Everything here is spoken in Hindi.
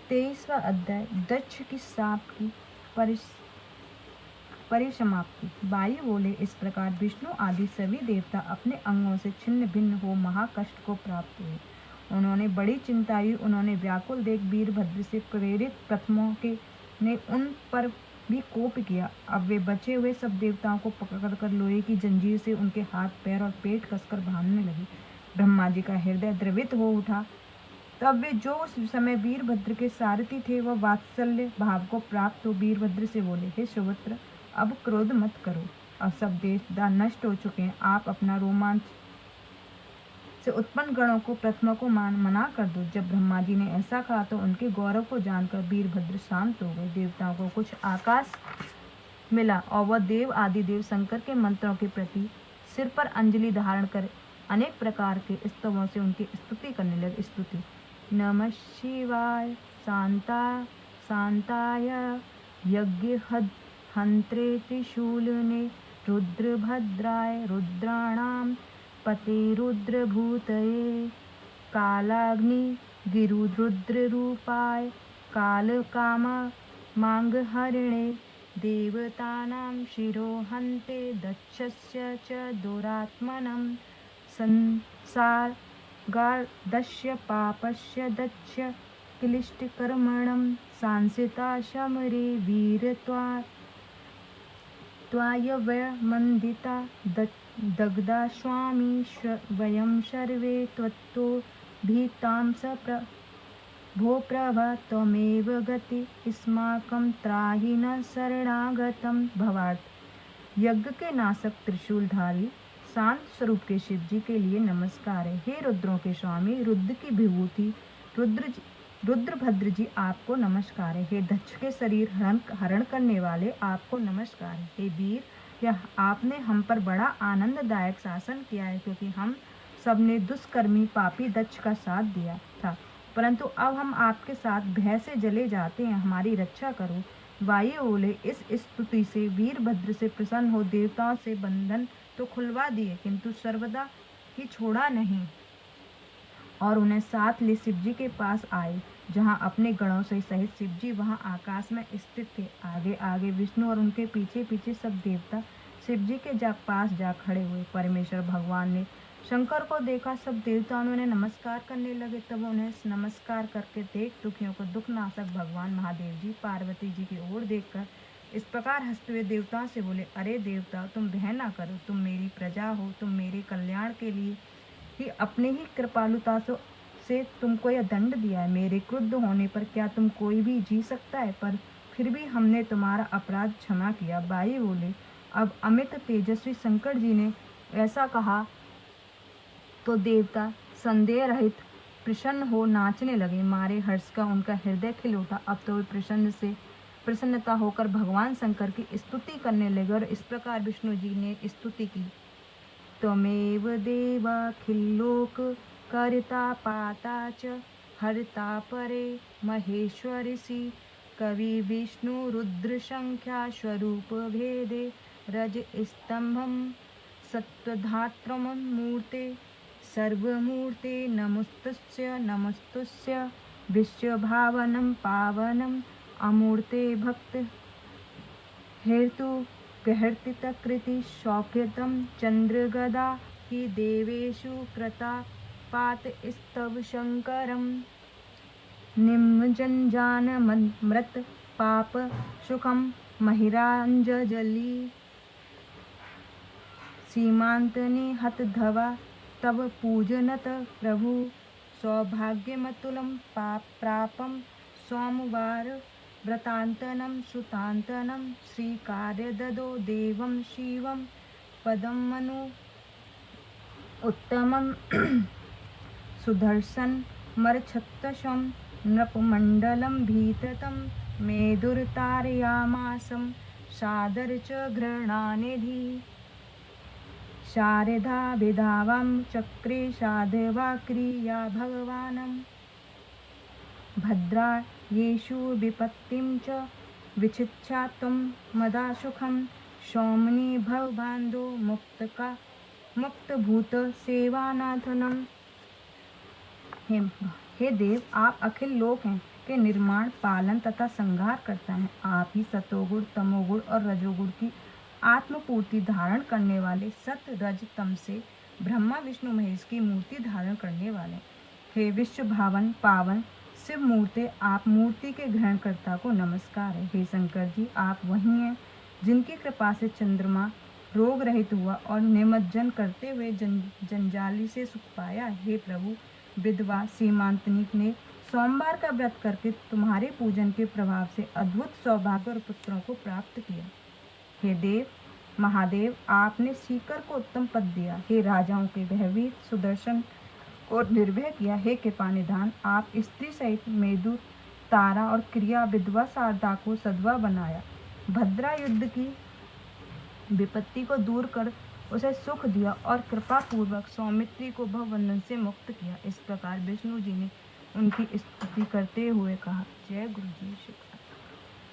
23वां अध्याय दक्ष की साप की परिसमाप्ति। वायु बोले, इस प्रकार विष्णु आदि सभी देवता अपने अंगों से छिन्न भिन्न हो महाकष्ट को प्राप्त हुए। उन्होंने बड़ी चिंता हुई। उन्होंने व्याकुल देख वीरभद्र से प्रेरित प्रथमों के ने उन पर भी कोप किया। अब वे बचे हुए सब देवताओं को पकड़कर लोहे की जंजीर से उनके हाथ पैर और पेट कसकर बांधने लगे। ब्रह्मा जी का हृदय द्रवित हो उठा। तब वे जो उस समय वीरभद्र के सारथी थे वह वात्सल्य भाव को प्राप्त हो वीरभद्र से बोले, हे सुभद्र, अब क्रोध मत करो। अब सब देवता नष्ट हो चुके हैं। आप अपना रोमांच से उत्पन्न गणों को प्रथमा को मना कर दो। जब ब्रह्मा जी ने ऐसा कहा तो उनके गौरव को जानकर वीरभद्र शांत हो गए। देवताओं को कुछ आकाश मिला और वह देव आदि देव शंकर के मंत्रों के प्रति सिर पर अंजलि धारण कर अनेक प्रकार के स्तवों से उनकी स्तुति करने लगे। स्तुति नमः शिवाय शांताय यज्ञ हंत्रे त्रिशूलने रुद्रभद्राय रुद्राणां पते रुद्रभूतये कालाग्नि गिरुरुद्ररूपाय कालकामा मांगहरिणे देवतानां शिरोहन्ते दक्षस्य च दुरात्मनं संसारगार्दस्य पापस्य दक्ष क्लिष्टकर्मणं सांसिता शमरे वीरत्वायवमन्दिता दग्धा स्वामी वयं सर्वे त्वत्तो भीतां भो प्रभा त्वमेव गति अस्माकं त्राहि न शरणागतं भवार्थ। यज्ञ के नाशक त्रिशूलधारी शांत स्वरूप के शिव जी के लिए नमस्कार है। हे रुद्रों के स्वामी रुद्र की विभूति रुद्रभद्र जी आपको नमस्कार है। हे दक्ष के शरीर हरण करने वाले आपको नमस्कार है। हे वीर, यह आपने हम पर बड़ा आनंददायक शासन किया है, क्योंकि हम सबने दुष्कर्मी पापी दक्ष का साथ दिया था, परंतु अब हम आपके साथ भय से जले जाते हैं। हमारी रक्षा करो। वायु बोले, इस स्तुति से वीरभद्र से प्रसन्न हो देवताओं से बंधन तो खुलवा दिए, किंतु सर्वदा ही छोड़ा नहीं और उन्हें साथ ले शिव जी के पास आए, जहाँ अपने गणों से सहित शिव जी वहाँ आकाश में स्थित थे। आगे आगे विष्णु और उनके पीछे पीछे सब देवता शिव जी के पास जा खड़े हुए। परमेश्वर भगवान ने शंकर को देखा। सब देवता उन्हें नमस्कार करने लगे। तब उन्हें नमस्कार करके देख दुखियों को दुखनाशक भगवान महादेव जी पार्वती जी की ओर देखकर इस प्रकार हंसते हुए देवताओं से बोले, अरे देवता, तुम भय ना करो। तुम मेरी प्रजा हो। तुम मेरे कल्याण के लिए ही अपने ही कृपालुता से तुमको यह दंड दिया है। मेरे क्रुद्ध होने पर क्या तुम कोई भी जी सकता है? पर फिर भी हमने तुम्हारा अपराध क्षमा किया। वायु बोले, अब अमित तेजस्वी शंकर जी ने ऐसा कहा तो देवता संदेह रहित प्रसन्न हो नाचने लगे। मारे हर्ष का उनका हृदय खिल उठा। अब तो वे प्रसन्नता होकर भगवान शंकर की स्तुति करने लगे और इस प्रकार विष्णु जी ने स्तुति की। त्वमेव देवाखिलोक कर्ता पाता च हर्ता परे महेश्वरिषि कवि विष्णु रुद्र संख्या स्वरूप भेदे रज स्तंभम सत्वधात्रम मूर्ते सर्वमूर्ते नमस्तुस्य नमस्तुस्य विश्वभावनं पावनम् अमूर्ते भक्त हेतु प्रहर्तितकृति सौख्यतं चंद्रगदा हि देवेषु कृता पात स्तव शंकरं निमज्जनमृत पाप सुखं महिरांजलि सीमांतनि हत धवा तव पूजनत प्रभु सौभाग्यमतुलं प्रापं सोमवार व्रतांतनं सुतांतनं श्रीकार्य ददो देवं शिवं पदं मनु उत्तमं सुदर्शन मरछत्तशं नृपमण्डलं भीततं मेदुर्तारयामासं सादर च घृणानिधि शारदा विधावं चक्रे साधवा क्रिया भगवानं भद्रा येषु विपत्तिं च विचिच्छा त्वं मदासुखं सौमनि भवबान्धो मुक्तभूत सेवानाथनम। हे देव, आप अखिल लोक हैं, के निर्माण, पालन तथा संहार करता है। आप ही सतोगुण, तमोगुण और रजोगुण की आत्मपूर्ति धारण करने वाले, सत रज तम से ब्रह्मा विष्णु महेश की मूर्ति धारण करने वाले। हे विश्व भावन पावन शिव मूर्ति, आप मूर्ति के ग्रहणकर्ता को नमस्कार है। हे शंकर जी, आप वही हैं जिनकी कृपा से चंद्रमा रोग रहित हुआ और निमज्जन करते हुए जंजाली से सुख पाया। हे प्रभु, विधवा सीमांतनिक ने सोमवार का व्रत करके तुम्हारे पूजन के प्रभाव से अद्भुत सौभाग्य और पुत्रों को प्राप्त किया। हे देव महादेव, आपने सीकर को उत्तम पद दिया। हे राजाओं के भयवीर सुदर्शन को निर्भय किया। हे कृपा निधान, आप स्त्री सहित मेदु, तारा और क्रिया विधवा शारदा को सधवा बनाया। भद्रा युद्ध की विपत्ति को दूर कर उसे सुख दिया और कृपा पूर्वक सौमित्री को भवबंधन से मुक्त किया। इस प्रकार विष्णु जी ने उनकी स्तुति करते हुए कहा, जय गुरु जी। शुक्र।